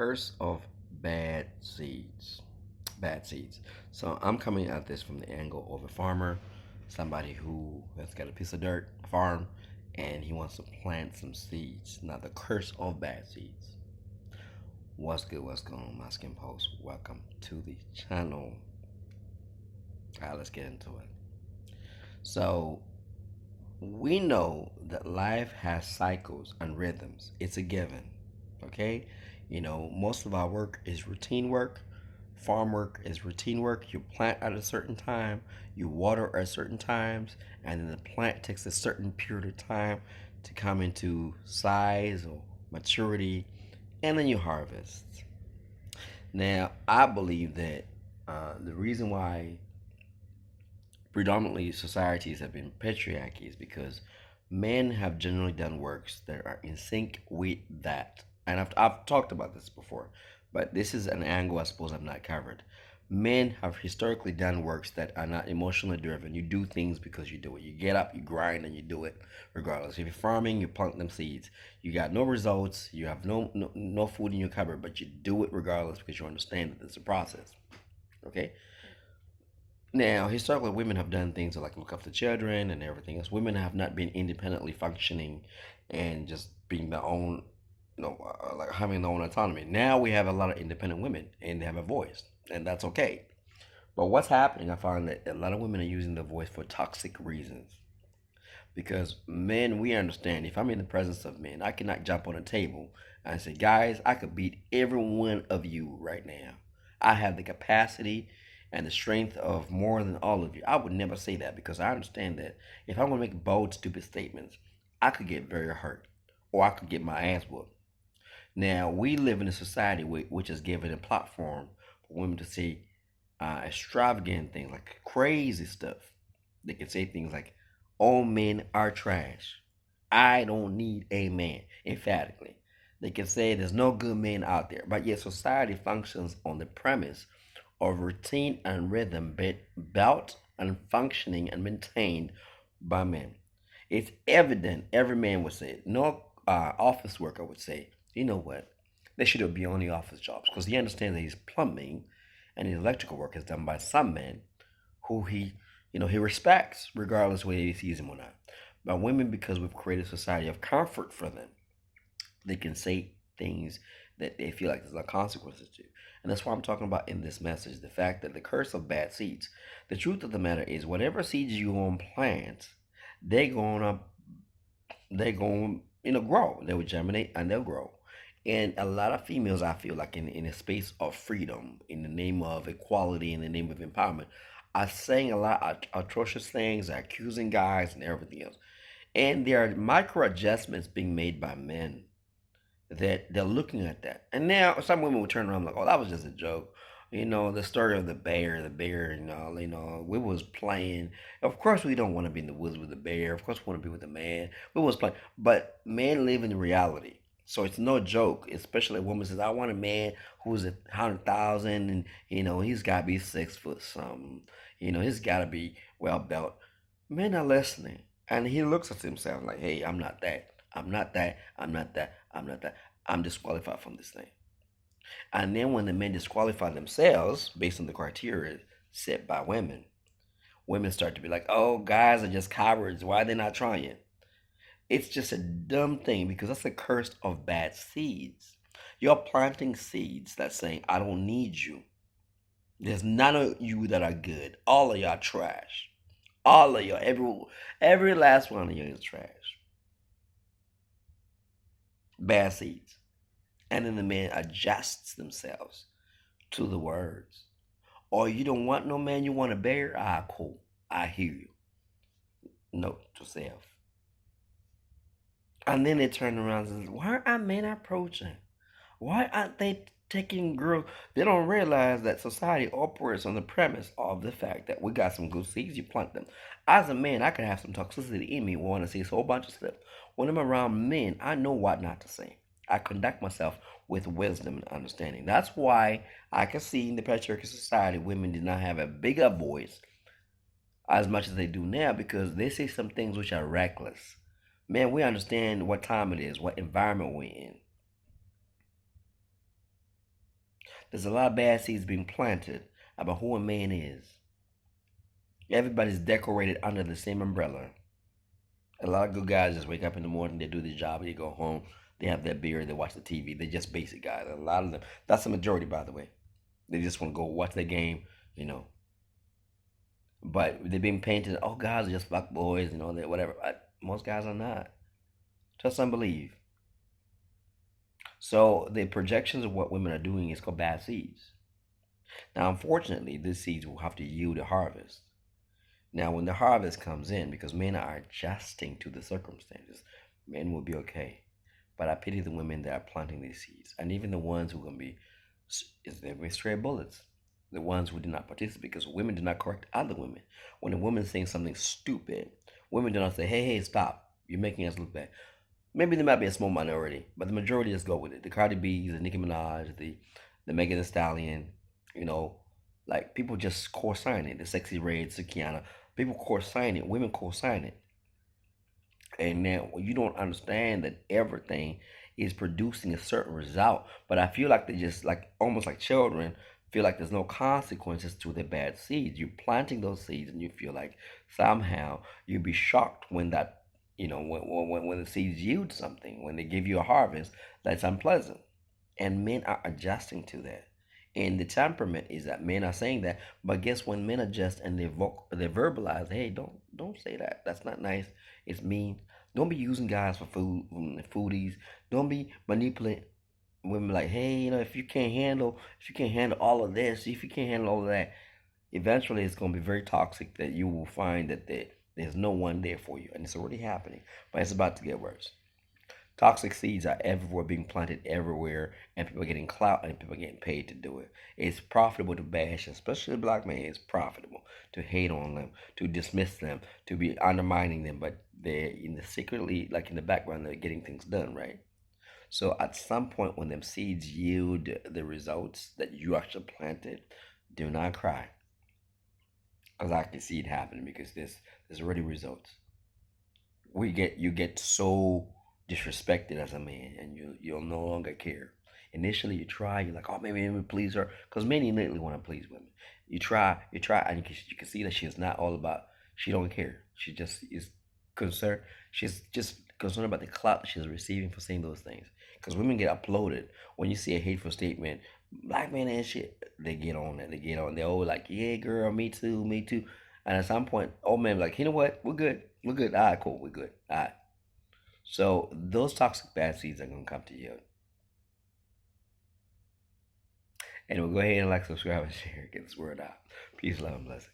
curse of bad seeds. Bad seeds. So I'm coming at this from the angle of a farmer, somebody who has got a piece of dirt, a farm, and he wants to plant some seeds. Now, the curse of bad seeds. What's good? What's going on, my skin post? Welcome to the channel. All right, let's get into it. So, we know that life has cycles and rhythms. It's a given. Okay? Most of our work is routine work. Farm work is routine work. You plant at a certain time, you water at certain times, and then the plant takes a certain period of time to come into size or maturity, and then you harvest. Now, I believe that the reason why predominantly societies have been patriarchy is because men have generally done works that are in sync with that. And I've talked about this before, but this is an angle I suppose I've not covered. Men have historically done works that are not emotionally driven. You do things because you do it. You get up, you grind, and you do it regardless. If you're farming, you plant them seeds. You got no results. You have no food in your cupboard, but you do it regardless because you understand that it's a process. Okay. Now, historically, women have done things like look after children and everything else. Women have not been independently functioning and just being their own, like having their own autonomy. Now we have a lot of independent women and they have a voice, and that's okay. But what's happening, I find that a lot of women are using the voice for toxic reasons. Because men, we understand if I'm in the presence of men, I cannot jump on a table and say, guys, I could beat every one of you right now. I have the capacity and the strength of more than all of you. I would never say that because I understand that if I'm going to make bold, stupid statements, I could get very hurt or I could get my ass whooped. Now, we live in a society which is given a platform for women to say extravagant things like crazy stuff. They can say things like, all men are trash. I don't need a man, emphatically. They can say there's no good men out there, but yet society functions on the premise of routine and rhythm built and functioning and maintained by men. It's evident, every man would say it. No office worker would say, you know what, they should be on the office jobs because he understands that his plumbing and his electrical work is done by some men who he respects regardless whether he sees him or not. But women, because we've created a society of comfort for them, they can say things that they feel like there's no consequences to. And that's why I'm talking about in this message the fact that the curse of bad seeds. The truth of the matter is, whatever seeds you gonna plant, they gonna grow. They will germinate and they'll grow. And a lot of females, I feel like in a space of freedom, in the name of equality, in the name of empowerment, are saying a lot of atrocious things, are accusing guys and everything else. And there are micro adjustments being made by men that they're looking at that. And now some women will turn around like, oh, that was just a joke. The story of the bear, we was playing. Of course, we don't want to be in the woods with the bear. Of course, we want to be with the man. We was playing. But men live in reality. So it's no joke, especially a woman says, I want a man who's 100,000 and, he's got to be 6 foot something. He's got to be well built. Men are listening. And he looks at himself like, hey, I'm not that. I'm not that. I'm not that. I'm not that. I'm disqualified from this thing. And then when the men disqualify themselves based on the criteria set by women, women start to be like, oh, guys are just cowards. Why are they not trying? It's just a dumb thing because that's the curse of bad seeds. You're planting seeds that's saying, I don't need you. There's none of you that are good. All of y'all trash. All of y'all, every last one of you is trash. Bad seeds. And then the man adjusts themselves to the words. Or you don't want no man, you want a bear? Ah, cool. I hear you. Note to self. And then they turn around and say, why aren't men approaching? Why aren't they taking girls? They don't realize that society operates on the premise of the fact that we got some good seeds, you plant them. As a man, I could have some toxicity in me, want to say a whole bunch of stuff. When I'm around men, I know what not to say. I conduct myself with wisdom and understanding. That's why I can see in the patriarchal society, women did not have a bigger voice as much as they do now because they say some things which are reckless. Man, we understand what time it is, what environment we're in. There's a lot of bad seeds being planted about who a man is. Everybody's decorated under the same umbrella. A lot of good guys just wake up in the morning, they do their job, they go home, they have their beer, they watch the TV. They're just basic guys. A lot of them, that's the majority, by the way. They just want to go watch the game, you know. But they've been painted, oh, guys are just fuck boys, that whatever. Most guys are not. Just unbelieve. So the projections of what women are doing is called bad seeds. Now, unfortunately, these seeds will have to yield a harvest. Now, when the harvest comes in, because men are adjusting to the circumstances, men will be okay. But I pity the women that are planting these seeds, and even the ones who are going to be, they're going to be stray bullets. The ones who did not participate, because women do not correct other women. When a woman is saying something stupid, women do not say, "Hey, hey, stop! You're making us look bad." Maybe there might be a small minority, but the majority just go with it. The Cardi B's, the Nicki Minaj, the Megan Thee Stallion, you know, like people just co-sign it. The Sexy Red, Sukiana, people co-sign it. Women co-sign it, and now you don't understand that everything is producing a certain result. But I feel like they just like almost like children feel like there's no consequences to their bad seeds. You're planting those seeds, and you feel like somehow you'll be shocked when that when the seeds yield something, when they give you a harvest that's unpleasant. And men are adjusting to that. And the temperament is that men are saying that, but guess when men adjust and they verbalize, hey, don't say that. That's not nice. It's mean. Don't be using guys for foodies. Don't be manipulating women like, hey, if you can't handle all of this, if you can't handle all of that, eventually it's going to be very toxic that you will find that there's no one there for you. And it's already happening, but it's about to get worse. Toxic seeds are everywhere, being planted everywhere, and people are getting clout and people are getting paid to do it. It's profitable to bash, especially black men. It's profitable to hate on them, to dismiss them, to be undermining them, but they're in the secretly, like in the background, they're getting things done, right? So at some point, when them seeds yield the results that you actually planted, do not cry, because I can see it happening because there's already results. You get so disrespected as a man, and you'll no longer care. Initially you try, you're like, oh, maybe let me please her, because men innately want to please women. You try, and you can see that she's not all about, she don't care, she just is concerned, she's just concerned about the clout she's receiving for saying those things. Because women get uploaded when you see a hateful statement, black man and shit, they get on it, they're all like, yeah, girl, me too, me too. And at some point, old man like, you know what? We're good. We're good. All right, cool. We're good. All right. So those toxic bad seeds are gonna come to you. And we'll go ahead and like, subscribe, and share. Get this word out. Peace, love, and blessings.